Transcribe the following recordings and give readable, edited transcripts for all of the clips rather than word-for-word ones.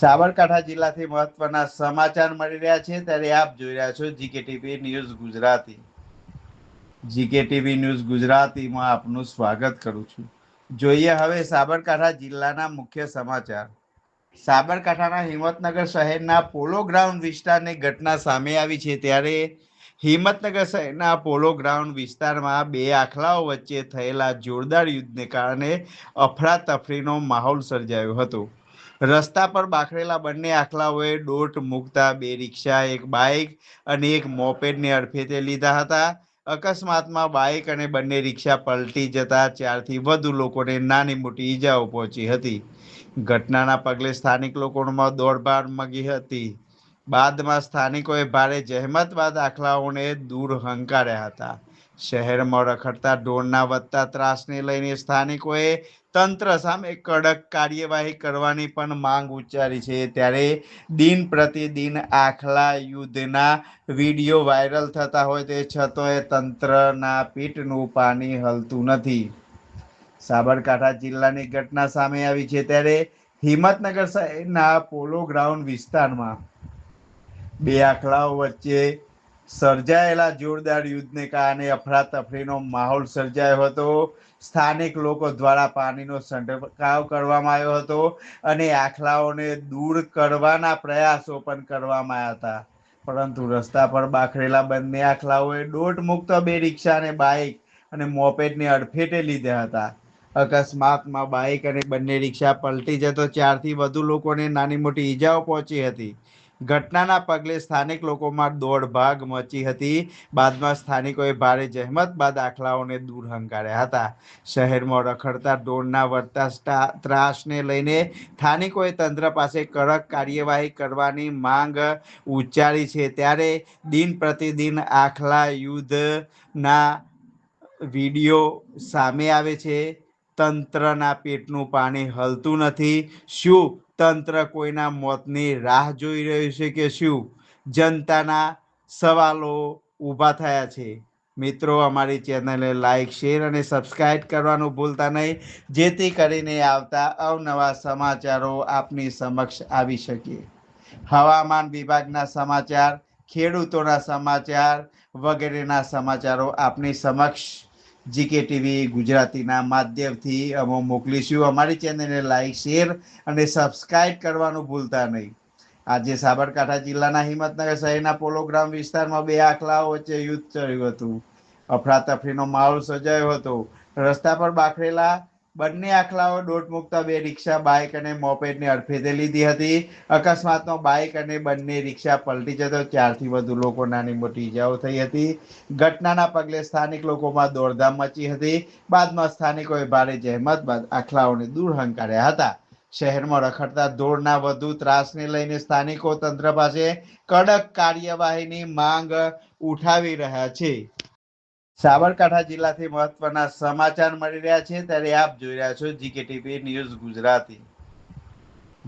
સાબરકાંઠા જિલ્લાથી મહત્વના સમાચાર મળી રહ્યા છે ત્યારે આપ જોઈ રહ્યા છો જીકેટીવી ન્યૂઝ ગુજરાતી. જીકેટીવી ન્યૂઝ ગુજરાતીમાં આપનું સ્વાગત કરું છું. જોઈએ હવે સાબરકાંઠા જિલ્લાના મુખ્ય સમાચાર. સાબરકાંઠાના હિંમતનગર શહેરના પોલો ગ્રાઉન્ડ વિસ્તારની ઘટના સામે આવી છે ત્યારે હિંમતનગર શહેરના પોલો ગ્રાઉન્ડ વિસ્તારમાં બે આખલાઓ વચ્ચે થયેલા જોરદાર યુદ્ધને કારણે અફરાતફરીનો માહોલ સર્જાયો હતો. રસ્તા પર બાખડેલા બંને આખલાઓએ દોટ મૂકતા બે રિક્ષા, એક બાઇક અને એક મોપેડને અડફેટે લીધા હતા. અકસ્માતમાં બાઇક અને બંને રિક્ષા પલટી જતા 4થી વધુ લોકોને નાની મોટી ઈજાઓ પહોંચી હતી. ઘટનાના પગલે સ્થાનિક લોકોમાં દોડધામ મચી હતી. બાદમાં સ્થાનિકોએ ભારે જહેમત બાદ આખલાઓને દૂર હંકાર્યા હતા. શહેરમાં રખડતા ઢોરના વધતા ત્રાસને લઈને સ્થાનિકોએ તંત્ર સામે કડક કાર્યવાહી કરવાની પણ માંગ ઉચ્ચારી છે ત્યારે દિન પ્રતિદિન આખલા યુદ્ધના વિડીયો વાયરલ થતા હોય તે છતાંય તંત્રના પીઠનું પાણી હલતું નથી. સાબરકાંઠા જિલ્લાની ઘટના સામે આવી છે ત્યારે હિંમતનગર શહેરના પોલો ગ્રાઉન્ડ વિસ્તારમાં બે આખલાઓ વચ્ચે સર્જાયેલા જોરદાર યુદ્ધને કારણે અફરાતફરીનો માહોલ સર્જાયો હતો. સ્થાનિક લોકો દ્વારા પાણીનો છંટકાવ કરવામાં આવ્યો હતો અને આખલાઓને દૂર કરવાના પ્રયાસો પણ કરવામાં આવ્યા હતા. પરંતુ રસ્તા પર બાખડેલા બંને આખલાઓએ દોટ મુક્ત બે રિક્ષા અને બાઇક અને મોપેડને અડફેટે લીધા હતા. અકસ્માતમાં બાઇક અને બંને રિક્ષા પલટી જતો 4થી વધુ લોકોને નાની મોટી ઈજાઓ પહોંચી હતી. ઘટનાના પગલે સ્થાનિક લોકોમાં દોડભાગ મચી હતી. બાદમાં સ્થાનિકોએ ભારે જહેમત બાદ આખલાઓને દૂર હંકાર્યા હતા. શહેરમાં રખડતા ઢોરના વધતા ત્રાસને લઈને સ્થાનિકોએ તંત્ર પાસે કડક કાર્યવાહી કરવાની માંગ ઉચ્ચારી છે ત્યારે દિન પ્રતિદિન આખલા યુદ્ધના વિડીયો સામે આવે છે. તંત્રના પેટનું પાણી હલતું નથી. શું તંત્ર કોઈના મોતની રાહ જોઈ રહ્યું છે કે શું? જનતાના સવાલો ઊભા થયા છે. મિત્રો, અમારી ચેનલને લાઇક, શેર અને સબસ્ક્રાઇબ કરવાનું ભૂલતા નહીં, જેથી કરીને આવતા અવનવા સમાચારો આપની સમક્ષ આવી શકે. હવામાન વિભાગના સમાચાર, ખેડૂતોના સમાચાર વગેરેના સમાચારો આપની સમક્ષ જીકેટીવી ગુજરાતીના માધ્યમથી અમે મોકલીશું. અમારી ચેનલને લાઇક, શેર અને સબસ્ક્રાઇબ કરવાનું ભૂલતા નહીં. આજે સાબરકાંઠા જિલ્લાના હિંમતનગર શહેરના પોલો ગ્રાઉન્ડ વિસ્તારમાં બે આખલાઓ વચ્ચે યુદ્ધ થયું હતું. અફરાતફરીનો માહોલ સર્જાયો હતો. રસ્તા પર બાખડેલા બંને આખલાઓ દોટ મુકતા બે રિક્ષા, બાઇક અને મોપેડને અડફેટે લીધી હતી. અકસ્માતમાં બાઇક અને બંને રિક્ષા પલટી જતા 4થી વધુ લોકો નાની મોટી ઈજાઓ થઈ હતી. ઘટનાના પગલે સ્થાનિક લોકોમાં દોડધામ મચી હતી. બાદમાં સ્થાનિકોએ ભારે જહેમત બાદ આખલાઓને દૂર હંકાર્યા હતા. શહેરમાં રખડતા ઢોરના વધુ ત્રાસને લઈને સ્થાનિકો તંત્ર પાસે કડક કાર્યવાહીની માંગ ઉઠાવી રહ્યા છે. સાબરકાંઠા જિલ્લાથી મહત્વના સમાચાર મળી રહ્યા છે ત્યારે આપ જોઈ રહ્યા છો જીકેટીવી ન્યૂઝ ગુજરાતી.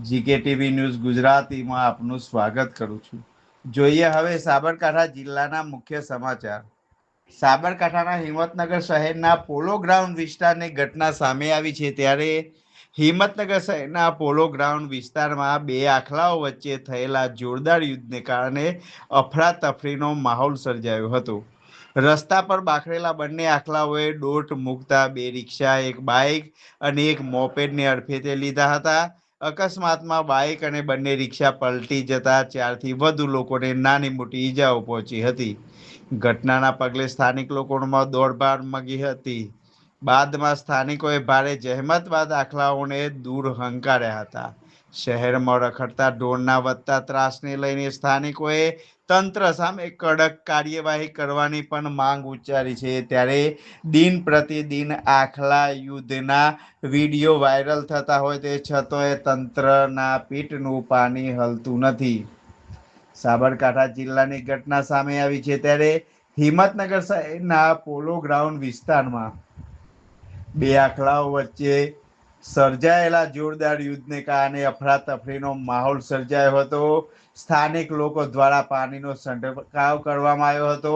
જીકેટીવી ન્યૂઝ ગુજરાતીમાં આપનું સ્વાગત કરું છું. જોઈએ હવે સાબરકાંઠા જિલ્લાના મુખ્ય સમાચાર. સાબરકાંઠાના હિંમતનગર શહેરના પોલો ગ્રાઉન્ડ વિસ્તારની ઘટના સામે આવી છે ત્યારે હિંમતનગર શહેરના પોલો ગ્રાઉન્ડ વિસ્તારમાં બે આખલાઓ વચ્ચે થયેલા જોરદાર યુદ્ધને કારણે અફરાતફરીનો માહોલ સર્જાયો હતો. રસ્તા પર બાખડેલા બંને આખલાઓએ દોટ મૂકતા બે રિક્ષા, એક બાઇક અને એક મોપેડને અડફેટે લીધા હતા. અકસ્માતમાં બાઇક અને બંને રિક્ષા પલટી જતા 4થી વધુ લોકોને નાની મોટી ઈજાઓ પહોંચી હતી. ઘટનાના પગલે સ્થાનિક લોકોમાં દોડધામ મચી હતી. બાદમાં સ્થાનિકોએ ભારે જહેમત બાદ આખલાઓને દૂર હંકાર્યા હતા. શહેરમાં રખડતા ઢોરના વધતા ત્રાસને લઈને સ્થાનિકોએ તંત્ર સામે કડક કાર્યવાહી કરવાની પણ માંગ ઉચ્ચારી છે ત્યારે દિન પ્રતિદિન આખલા યુદ્ધના વિડીયો વાયરલ થતા હોય તે છતાંય તંત્રના પીઠનું પાણી હલતું નથી. સાબરકાંઠા જિલ્લાની ઘટના સામે આવી છે ત્યારે હિંમતનગર શહેરના પોલો ગ્રાઉન્ડ વિસ્તારમાં બે આખલાઓ વચ્ચે સર્જાયેલા જોરદાર યુદ્ધને કારણે અફરાતફરીનો માહોલ સર્જાયો હતો. સ્થાનિક લોકો દ્વારા પાણીનો છંટકાવ કરવામાં આવ્યો હતો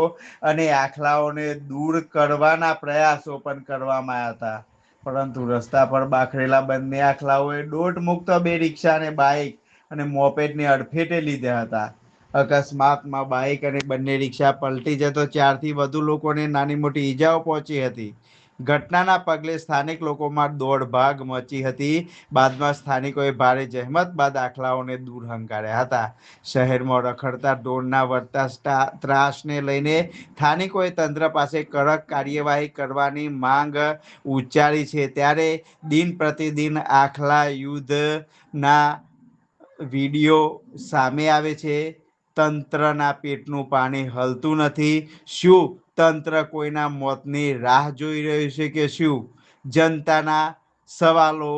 અને આખલાઓને દૂર કરવાના પ્રયાસો પણ કરવામાં આવ્યા હતા. પરંતુ રસ્તા પર બાખડેલા બંને આખલાઓએ દોટ મુક્ત બે રિક્ષા અને બાઇક અને મોપેડને અડફેટે લીધા હતા. અકસ્માતમાં બાઇક અને બંને રિક્ષા પલટી જતો 4થી વધુ લોકોને નાની મોટી ઈજાઓ પહોંચી હતી. ઘટનાના પગલે સ્થાનિક લોકોમાં દોડભાગ મચી હતી. બાદમાં સ્થાનિકોએ ભારે જહેમત બાદ દાખલાઓને દૂર હંકાર્યા હતા. શહેરમાં રખડતા ઢોરના વધતા ત્રાસને લઈને સ્થાનિકોએ તંત્ર પાસે કડક કાર્યવાહી કરવાની માંગ ઉચ્ચારી છે. ત્યારે દિન પ્રતિદિન આખલા યુદ્ધના વિડીયો સામે આવે છે. તંત્રના પેટનું પાણી હલતું નથી. શું તંત્ર કોઈના મોતની રાહ જોઈ રહ્યું છે કે શું? જનતાના સવાલો